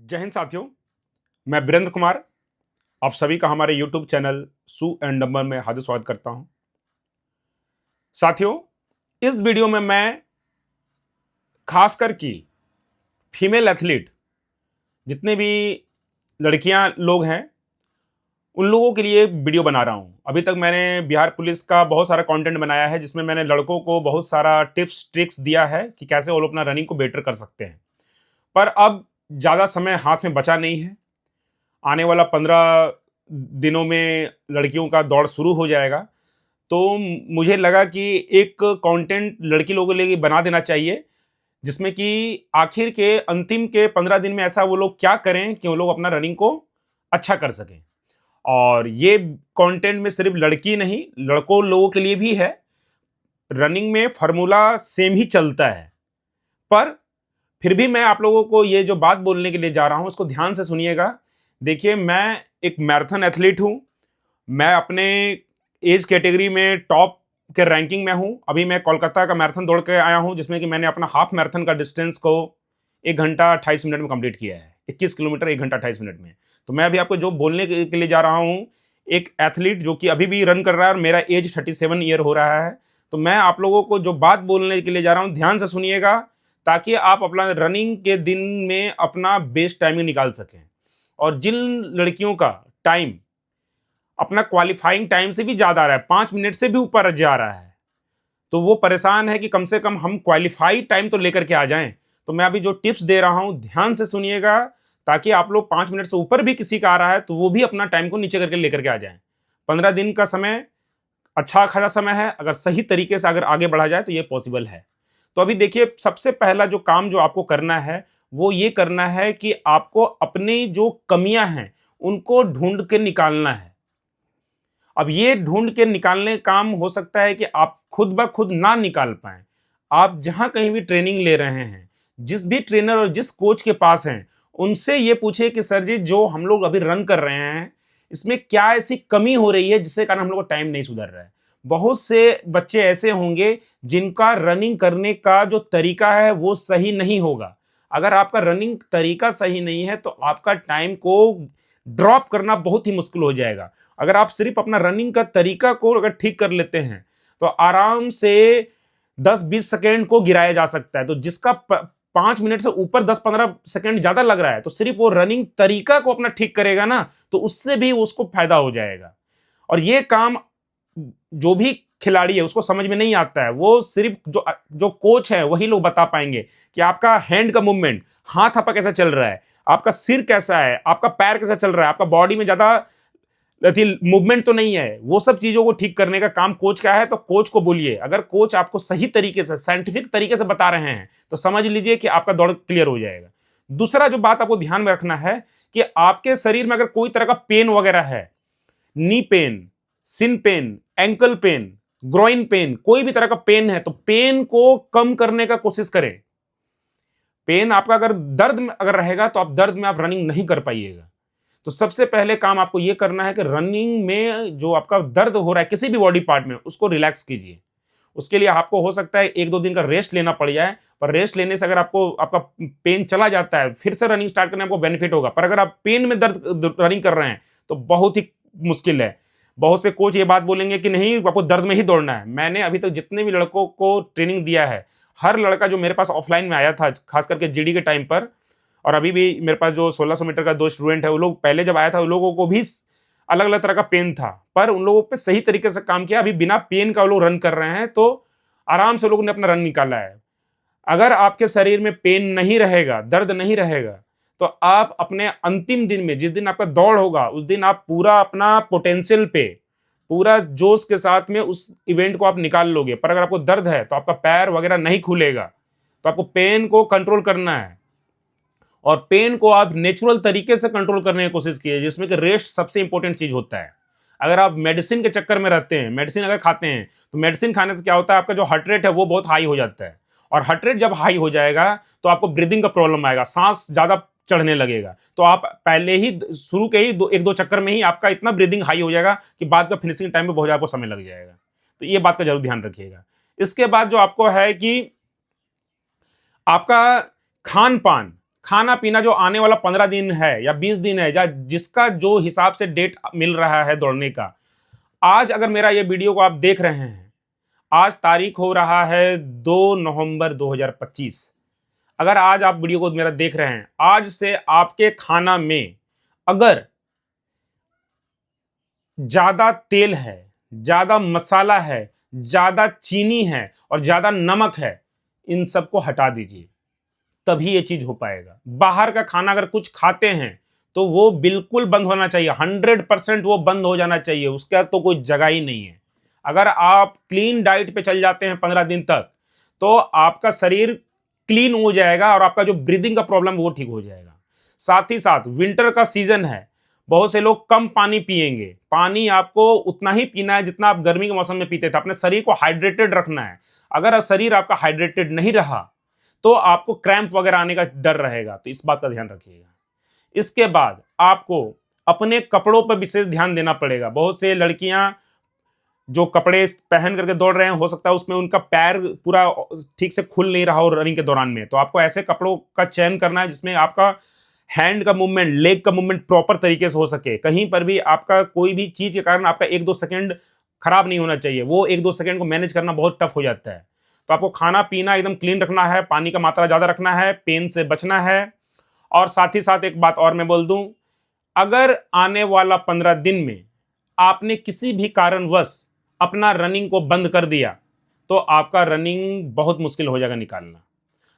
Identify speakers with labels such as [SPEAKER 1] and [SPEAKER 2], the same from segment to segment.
[SPEAKER 1] जय हिंद साथियों, मैं वीरेंद्र कुमार आप सभी का हमारे YouTube चैनल सू एंड नंबर में हार्दिक स्वागत करता हूं। साथियों, इस वीडियो में मैं खासकर की फीमेल एथलीट जितने भी लड़कियां लोग हैं उन लोगों के लिए वीडियो बना रहा हूं। अभी तक मैंने बिहार पुलिस का बहुत सारा कंटेंट बनाया है जिसमें मैंने लड़कों को बहुत सारा टिप्स ट्रिक्स दिया है कि कैसे वो लोग अपना रनिंग को बेटर कर सकते हैं। पर अब ज़्यादा समय हाथ में बचा नहीं है। आने वाला 15 दिनों में लड़कियों का दौड़ शुरू हो जाएगा, तो मुझे लगा कि एक कंटेंट लड़की लोगों के लिए बना देना चाहिए जिसमें कि आखिर के अंतिम के 15 दिन में ऐसा वो लोग क्या करें कि वो लोग अपना रनिंग को अच्छा कर सकें। और ये कंटेंट में सिर्फ लड़की नहीं, लड़कों लोगों के लिए भी है। रनिंग में फार्मूला सेम ही चलता है, पर फिर भी मैं आप लोगों को ये जो बात बोलने के लिए जा रहा हूं उसको ध्यान से सुनिएगा। देखिए, मैं एक मैराथन एथलीट हूं। मैं अपने एज कैटेगरी में टॉप के रैंकिंग में हूं। अभी मैं कोलकाता का मैराथन दौड़ के आया हूं जिसमें कि मैंने अपना हाफ मैराथन का डिस्टेंस को 1 घंटा 28 मिनट में कंप्लीट किया है। 21 किलोमीटर 1 घंटा 28 मिनट में। तो मैं अभी आपको जो बोलने के लिए जा रहा हूं, एक एथलीट जो कि अभी भी रन कर रहा है और मेरा एज 37 ईयर हो रहा है। तो मैं आप लोगों को जो बात बोलने के लिए जा रहा हूं ध्यान से सुनिएगा, ताकि आप अपना रनिंग के दिन में अपना बेस्ट टाइमिंग निकाल सकें। और जिन लड़कियों का टाइम अपना क्वालिफाइंग टाइम से भी ज़्यादा आ रहा है, 5 मिनट से भी ऊपर जा रहा है, तो वो परेशान है कि कम से कम हम क्वालिफाइड टाइम तो लेकर के आ जाएं। तो मैं अभी जो टिप्स दे रहा हूं ध्यान से सुनिएगा, ताकि आप लोग 5 मिनट से ऊपर भी किसी का आ रहा है तो वो भी अपना टाइम को नीचे करके लेकर के आ जाएं। 15 दिन का समय अच्छा खासा समय है। अगर सही तरीके से अगर आगे बढ़ा जाए तो ये पॉसिबल है। तो अभी देखिए, सबसे पहला जो काम जो आपको करना है वो ये करना है कि आपको अपनी जो कमियां हैं उनको ढूंढ के निकालना है। अब ये ढूंढ के निकालने काम हो सकता है कि आप खुद ब खुद ना निकाल पाए। आप जहां कहीं भी ट्रेनिंग ले रहे हैं, जिस भी ट्रेनर और जिस कोच के पास हैं, उनसे ये पूछिए कि सर जी, जो हम लोग अभी रन कर रहे हैं इसमें क्या ऐसी कमी हो रही है जिससे कारण हम लोग का टाइम नहीं सुधर रहा है। बहुत से बच्चे ऐसे होंगे जिनका रनिंग करने का जो तरीका है वो सही नहीं होगा। अगर आपका रनिंग तरीका सही नहीं है तो आपका टाइम को ड्रॉप करना बहुत ही मुश्किल हो जाएगा। अगर आप सिर्फ अपना रनिंग का तरीका को अगर ठीक कर लेते हैं तो आराम से 10-20 सेकेंड को गिराया जा सकता है। तो जिसका 5 मिनट से ऊपर 10-15 सेकेंड ज्यादा लग रहा है, तो सिर्फ वो रनिंग तरीका को अपना ठीक करेगा ना, तो उससे भी उसको फायदा हो जाएगा। और ये काम जो भी खिलाड़ी है उसको समझ में नहीं आता है। वो सिर्फ जो जो कोच है वही लोग बता पाएंगे कि आपका हैंड का मूवमेंट, हाथ आपका कैसा चल रहा है, आपका सिर कैसा है, आपका पैर कैसा चल रहा है, आपका बॉडी में ज्यादा मूवमेंट तो नहीं है। वो सब चीजों को ठीक करने का काम कोच का है। तो कोच को बोलिए। अगर कोच आपको सही तरीके से साइंटिफिक तरीके से बता रहे हैं तो समझ लीजिए कि आपका दौड़ क्लियर हो जाएगा। दूसरा जो बात आपको ध्यान में रखना है कि आपके शरीर में अगर कोई तरह का पेन वगैरह है, knee pain, shin pain, ankle pain, groin pain, कोई भी तरह का पेन है, तो पेन को कम करने का कोशिश करें। पेन आपका अगर दर्द में अगर रहेगा तो आप दर्द में आप रनिंग नहीं कर पाइएगा। तो सबसे पहले काम आपको यह करना है कि रनिंग में जो आपका दर्द हो रहा है किसी भी बॉडी पार्ट में, उसको रिलैक्स कीजिए। उसके लिए आपको हो सकता है 1-2 दिन का रेस्ट लेना पड़ जाए, पर रेस्ट लेने से अगर आपको आपका पेन चला जाता है, फिर से रनिंग स्टार्ट करने में आपको बेनिफिट होगा। पर अगर आप पेन में दर्द रनिंग कर रहे हैं तो बहुत ही मुश्किल है। बहुत से कोच ये बात बोलेंगे कि नहीं, आपको दर्द में ही दौड़ना है। मैंने अभी तक जितने भी लड़कों को ट्रेनिंग दिया है, हर लड़का जो मेरे पास ऑफलाइन में आया था, खास करके जीडी के टाइम पर, और अभी भी मेरे पास जो 1600 मीटर का 2 स्टूडेंट है, वो लोग पहले जब आया था उन लोगों को भी अलग अलग तरह का पेन था, पर उन लोगों पे सही तरीके से काम किया। अभी बिना पेन का वो लोग रन कर रहे हैं, तो आराम से लोगों ने अपना रन निकाला है। अगर आपके शरीर में पेन नहीं रहेगा, दर्द नहीं रहेगा, तो आप अपने अंतिम दिन में, जिस दिन आपका दौड़ होगा, उस दिन आप पूरा अपना पोटेंशियल पे, पूरा जोश के साथ में उस इवेंट को आप निकाल लोगे। पर अगर आपको दर्द है तो आपका पैर वगैरह नहीं खुलेगा। तो आपको पेन को कंट्रोल करना है, और पेन को आप नेचुरल तरीके से कंट्रोल करने की कोशिश कीजिए, जिसमें कि रेस्ट सबसे इंपॉर्टेंट चीज होता है। अगर आप मेडिसिन के चक्कर में रहते हैं, मेडिसिन अगर खाते हैं, तो मेडिसिन खाने से क्या होता है, आपका जो हार्ट रेट है वो बहुत हाई हो जाता है। और हार्ट रेट जब हाई हो जाएगा तो आपको ब्रीदिंग का प्रॉब्लम आएगा, सांस ज्यादा चढ़ने लगेगा। तो आप पहले ही शुरू के ही 1-2 चक्कर में ही आपका इतना ब्रीदिंग हाई हो जाएगा कि बाद का फिनिशिंग टाइम में बहुत ज्यादा समय लग जाएगा। तो ये बात का जरूर ध्यान रखिएगा। इसके बाद जो आपको है कि आपका खान पान खाना पीना जो आने वाला 15 दिन है या 20 दिन है, या जिसका जो हिसाब से डेट मिल रहा है दौड़ने का, आज अगर मेरा ये वीडियो को आप देख रहे हैं, आज तारीख हो रहा है 2 नवंबर 2025। अगर आज आप वीडियो को मेरा देख रहे हैं, आज से आपके खाना में अगर ज्यादा तेल है, ज्यादा मसाला है, ज्यादा चीनी है और ज्यादा नमक है, इन सबको हटा दीजिए, तभी ये चीज हो पाएगा। बाहर का खाना अगर कुछ खाते हैं तो वो बिल्कुल बंद होना चाहिए, 100% वो बंद हो जाना चाहिए, उसका तो कोई जगह ही नहीं है। अगर आप क्लीन डाइट पे चल जाते हैं 15 दिन तक, तो आपका शरीर क्लीन हो जाएगा और आपका जो ब्रीदिंग का प्रॉब्लम वो ठीक हो जाएगा। साथ ही साथ विंटर का सीजन है, बहुत से लोग कम पानी पिएंगे। पानी आपको उतना ही पीना है जितना आप गर्मी के मौसम में पीते थे। अपने शरीर को हाइड्रेटेड रखना है। अगर शरीर आपका हाइड्रेटेड नहीं रहा तो आपको क्रैम्प वगैरह आने का डर रहेगा, तो इस बात का ध्यान रखिएगा। इसके बाद आपको अपने कपड़ों पर विशेष ध्यान देना पड़ेगा। बहुत से लड़कियां जो कपड़े पहन करके दौड़ रहे हैं, हो सकता है उसमें उनका पैर पूरा ठीक से खुल नहीं रहा हो रनिंग के दौरान में, तो आपको ऐसे कपड़ों का चयन करना है जिसमें आपका हैंड का मूवमेंट, लेग का मूवमेंट प्रॉपर तरीके से हो सके। कहीं पर भी आपका कोई भी चीज के कारण आपका 1-2 सेकंड खराब नहीं होना चाहिए। वो 1-2 सेकंड को मैनेज करना बहुत टफ हो जाता है। तो आपको खाना पीना एकदम क्लीन रखना है, पानी का मात्रा ज्यादा रखना है, पेन से बचना है। और साथ ही साथ एक बात और मैं बोल दूं, अगर आने वाला 15 दिन में आपने किसी भी कारणवश अपना रनिंग को बंद कर दिया तो आपका रनिंग बहुत मुश्किल हो जाएगा निकालना।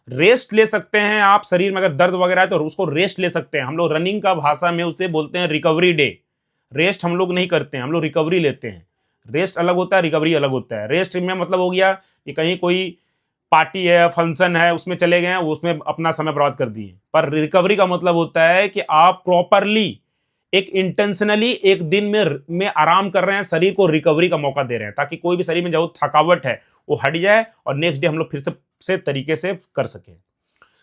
[SPEAKER 1] रेस्ट ले सकते हैं आप, शरीर में अगर दर्द वगैरह है तो उसको रेस्ट ले सकते हैं। हम लोग रनिंग का भाषा में उसे बोलते हैं रिकवरी डे। रेस्ट हम लोग नहीं करते हैं, हम लोग रिकवरी लेते हैं। रेस्ट अलग होता है, रिकवरी अलग होता है। रेस्ट में मतलब हो गया कि कहीं कोई पार्टी है, फंक्शन है, उसमें चले गए हैं, उसमें अपना समय बर्बाद कर दिए। पर रिकवरी का मतलब होता है कि आप प्रॉपरली एक इंटेंशनली एक दिन में आराम कर रहे हैं, शरीर को रिकवरी का मौका दे रहे हैं, ताकि कोई भी शरीर में जो थकावट है वो हट जाए और नेक्स्ट डे हम लोग फिर से तरीके से कर सके।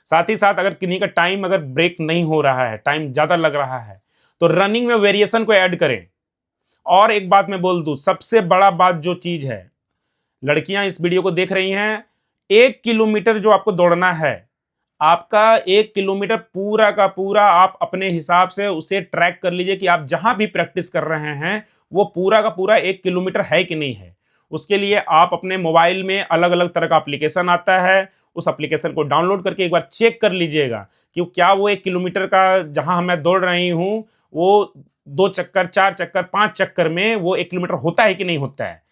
[SPEAKER 1] साथ ही साथ अगर किन्हीं का टाइम अगर ब्रेक नहीं हो रहा है, टाइम ज्यादा लग रहा है, तो रनिंग में वेरिएशन को ऐड करें। और एक बात मैं बोल दूं, सबसे बड़ा बात जो चीज है, लड़कियां इस वीडियो को देख रही हैं, 1 किलोमीटर जो आपको दौड़ना है, आपका 1 किलोमीटर पूरा का पूरा आप अपने हिसाब से उसे ट्रैक कर लीजिए कि आप जहां भी प्रैक्टिस कर रहे हैं वो पूरा का पूरा 1 किलोमीटर है कि नहीं है। उसके लिए आप अपने मोबाइल में अलग अलग तरह का एप्लीकेशन आता है, उस एप्लीकेशन को डाउनलोड करके एक बार चेक कर लीजिएगा कि क्या वो 1 किलोमीटर का जहां मैं दौड़ रही हूं वो 2 चक्कर, 4 चक्कर, 5 चक्कर में वो 1 किलोमीटर होता है कि नहीं होता है।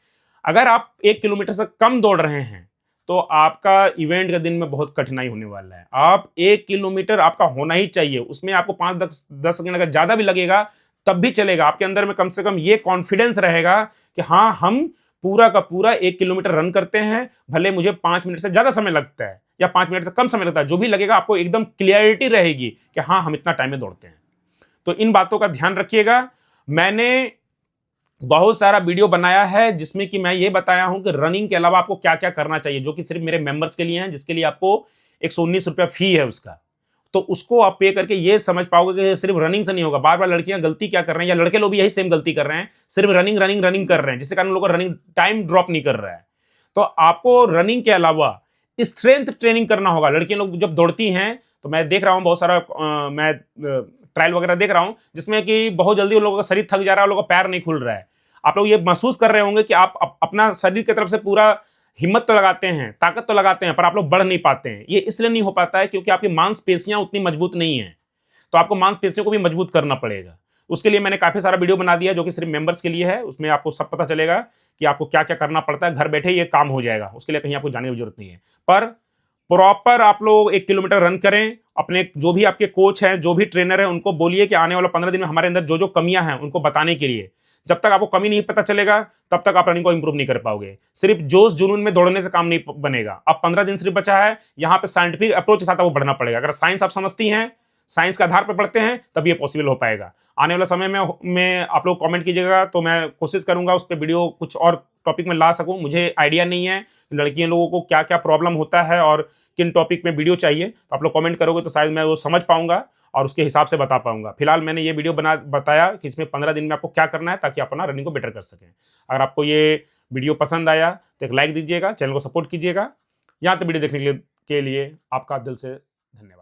[SPEAKER 1] अगर आप 1 किलोमीटर से कम दौड़ रहे हैं तो आपका इवेंट के दिन में बहुत कठिनाई होने वाला है। आप 1 किलोमीटर आपका होना ही चाहिए, उसमें आपको 5-10 सेकंड अगर ज्यादा भी लगेगा तब भी चलेगा। आपके अंदर में कम से कम ये कॉन्फिडेंस रहेगा कि हाँ, हम पूरा का पूरा 1 किलोमीटर रन करते हैं, भले मुझे 5 मिनट से ज्यादा समय लगता है या 5 मिनट से कम समय लगता है, जो भी लगेगा आपको एकदम क्लियरिटी रहेगी कि हाँ, हम इतना टाइम में दौड़ते हैं। तो इन बातों का ध्यान रखिएगा। मैंने बहुत सारा वीडियो बनाया है जिसमें कि मैं ये बताया हूं कि रनिंग के अलावा आपको क्या क्या करना चाहिए, जो कि सिर्फ मेरे मेंबर्स के लिए हैं, जिसके लिए आपको 119 रुपया फी है उसका। तो उसको आप पे करके ये समझ पाओगे कि सिर्फ रनिंग से नहीं होगा। बार बार लड़कियां गलती क्या कर रहे हैं, या लड़के लोग भी यही सेम गलती कर रहे हैं, सिर्फ रनिंग रनिंग रनिंग कर रहे हैं, जिससे कारण उन लोगों का रनिंग टाइम ड्रॉप नहीं कर रहा है। तो आपको रनिंग के अलावा स्ट्रेंथ ट्रेनिंग करना होगा। लड़कियां लोग जब दौड़ती हैं तो मैं देख रहा हूं बहुत सारा मैं ट्रायल वगैरह देख रहा हूं जिसमें कि बहुत जल्दी उन लोगों का शरीर थक जा रहा है, उन लोगों का पैर नहीं खुल रहा है। आप लोग ये महसूस कर रहे होंगे कि आप अपना शरीर की तरफ से पूरा हिम्मत तो लगाते हैं, ताकत तो लगाते हैं, पर आप लोग बढ़ नहीं पाते हैं। ये इसलिए नहीं हो पाता है क्योंकि आपकी मांसपेशियां उतनी मजबूत नहीं है। तो आपको मांसपेशियों को भी मजबूत करना पड़ेगा। उसके लिए मैंने काफी सारा वीडियो बना दिया जो कि सिर्फ मेंबर्स के लिए है। उसमें आपको सब पता चलेगा कि आपको क्या क्या करना पड़ता है, घर बैठे ये काम हो जाएगा। उसके लिए कहीं आपको जाने की जरूरत नहीं है। पर प्रॉपर आप लोग 1 किलोमीटर रन करें। अपने जो भी आपके कोच हैं, जो भी ट्रेनर हैं, उनको बोलिए कि आने वाला 15 दिन में हमारे अंदर जो जो कमियां हैं उनको बताने के लिए। जब तक आपको कमी नहीं पता चलेगा तब तक आप रनिंग को इंप्रूव नहीं कर पाओगे। सिर्फ जोश जुनून में दौड़ने से काम नहीं बनेगा। अब 15 दिन सिर्फ बचा है, यहां पे साइंटिफिक अप्रोच के साथ आपको बढ़ना पड़ेगा। अगर साइंस आप समझती हैं, साइंस के आधार पर पढ़ते हैं, तब ये पॉसिबल हो पाएगा। आने वाला समय में आप लोग कमेंट कीजिएगा तो मैं कोशिश करूंगा उस पर वीडियो कुछ और टॉपिक में ला सकूं। मुझे आइडिया नहीं है लड़कियों लोगों को क्या क्या प्रॉब्लम होता है और किन टॉपिक में वीडियो चाहिए, तो आप लोग कमेंट करोगे तो शायद मैं वो समझ पाऊंगा और उसके हिसाब से बता पाऊंगा। फिलहाल मैंने ये वीडियो बताया कि इसमें 15 दिन में आपको क्या करना है ताकि आप अपना रनिंग को बेटर कर सकें। अगर आपको ये वीडियो पसंद आया तो एक लाइक दीजिएगा, चैनल को सपोर्ट कीजिएगा। यहाँ तक वीडियो देखने के लिए आपका दिल से धन्यवाद।